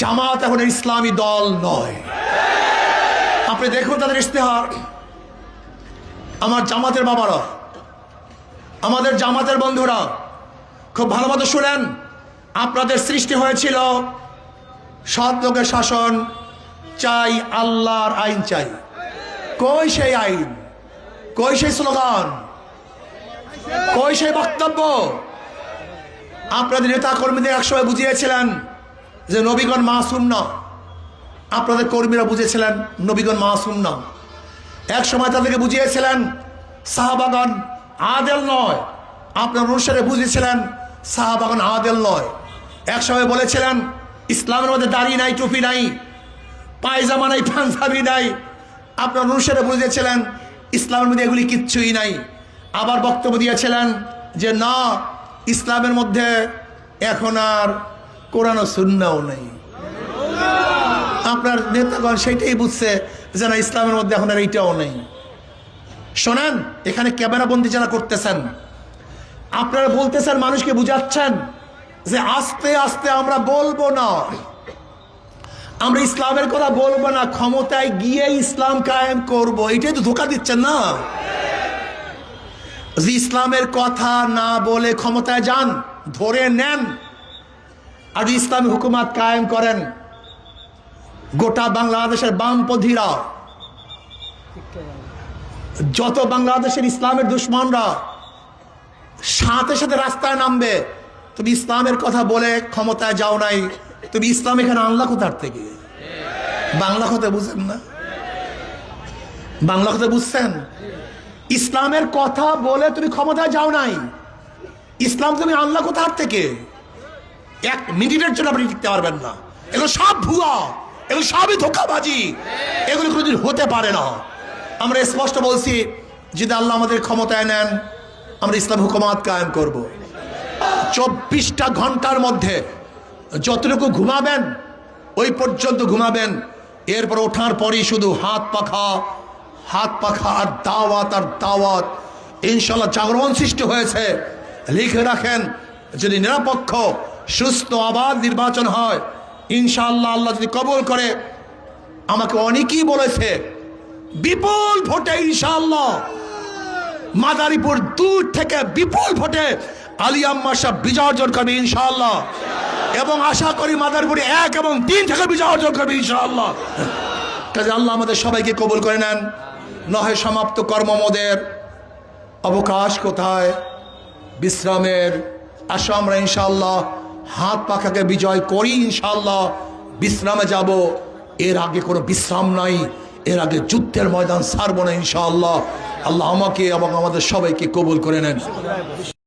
জামাত এখন ইসলামী দল নয়। আপনি দেখুন তাদের ইশতেহার। আমার জামাতের বাবারা, আমাদের জামাতের বন্ধুরা খুব ভালো মতো শুনেন। আপনাদের সৃষ্টি হয়েছিল সৎ লোকের শাসন চাই, আল্লাহর আইন চাই। কই সেই আইন, কই সেই স্লোগান, কই সেই বক্তব্য? আপনাদের নেতা কর্মীদের একসময় বুঝিয়েছিলেন যে নবীগণ মাসুম না। আপনাদের কর্মীরা বুঝেছিলেন নবীগণ মাসুম না। এক সময় তাদেরকে বুঝিয়েছিলেন সাহাবাগণ আদেল নয়। আপনার অনুসারে বুঝিয়েছিলেন সাহাবাগণ আদেল নয়। এক সময় বলেছিলেন ইসলামের মধ্যে দাড়ি নাই, টুপি নাই, পায়জামা নাই, পাঞ্জাবি নাই। আপনার অনুসারে বুঝিয়েছিলেন ইসলামের মধ্যে এগুলি কিচ্ছুই নাই। আবার বক্তব্য দিয়েছিলেন যে না, ইসলামের মধ্যে এখন আর কোরআন ও সুন্নাহও নেই। আপনার নেতাগণ সেটাই বুঝছে যে না, ইসলামের মধ্যে এখন আর এইটাও নেই। শোনেন, এখানে ক্যামেরাবন্দি যারা করতেছেন, আপনারা বলতেছেন, মানুষকে বুঝাচ্ছেন যে আস্তে আস্তে আমরা বলবো না, আমরা ইসলামের কথা বলবো না, ক্ষমতায় গিয়ে ইসলাম কায়েম করব। এটাই তো ধোঁকা দিচ্ছেন না। যে ইসলামের কথা না বলে ক্ষমতায় যান, ধরে নেন, আর ইসলামী হুকুমাত কায়েম করেন, গোটা বাংলাদেশের বামপন্থীরা, যত বাংলাদেশের ইসলামের দুশ্মনরা সাথে সাথে রাস্তায় নামবে। তুমি ইসলামের কথা বলে ক্ষমতায় যাও নাই, তুমি ইসলাম এখানে আনলা কোথার থেকে? বাংলা কথা বুঝেন না? বাংলা কথা বুঝছেন? ইসলামের কথা বলে তুমি ক্ষমতায় যাও নাই, ইসলাম তুমি আনলা কোথার থেকে? এক মিনিটের জন্য আপনি টিকতে পারবেন না। এগুলো সব ভুয়া, এগুলো সবই ধোঁকাবাজি, এগুলো কোনোদিন হতে পারে না। আমরা স্পষ্ট বলছি, যদি আল্লাহ আমাদের ক্ষমতায় নেন, আমরা ইসলাম হুকুমাত কায়েম করব। 24টা ঘন্টার মধ্যে যতটুকু ঘুমাবেন ওই পর্যন্ত ঘুমাবেন। এরপর ওঠার পরই শুধু হাত পাখা আর দাওয়াত আর দাওয়াত। ইনশাল্লাহ জাগরণ সৃষ্টি হয়েছে। লিখে রাখেন, যদি নিরপেক্ষ সুস্থ আবার নির্বাচন হয়, ইনশাআল্লাহ আল্লাহ যদি কবুল করে, আমাকে অনেকেই বলেছে বিপুল ভোটে ইনশাআল্লাহ মাদারীপুর দূর থেকে বিপুল ভোটে আলী আম্মা সাহেব বিজয় অর্জন করবে ইনশাআল্লাহ। এবং আশা করি মাদারীপুরে 1 এবং 3 থেকে বিজয় অর্জন করবে ইনশাআল্লাহ। কাজে আল্লাহ আমাদের সবাইকে কবুল করে নেন। নহে সমাপ্ত কর্মমদের অবকাশ কোথায়, বিশ্রামের। আসো আমরা ইনশাআল্লাহ হাত পাখাকে বিজয় করি ইনশাআল্লাহ। বিশ্রামে যাব, এর আগে কোনো বিশ্রাম নাই, এর আগে যুদ্ধের ময়দান ছাড়বো না ইনশাআল্লাহ। আল্লাহ আমাকে এবং আমাদের সবাইকে কবুল করে নেন।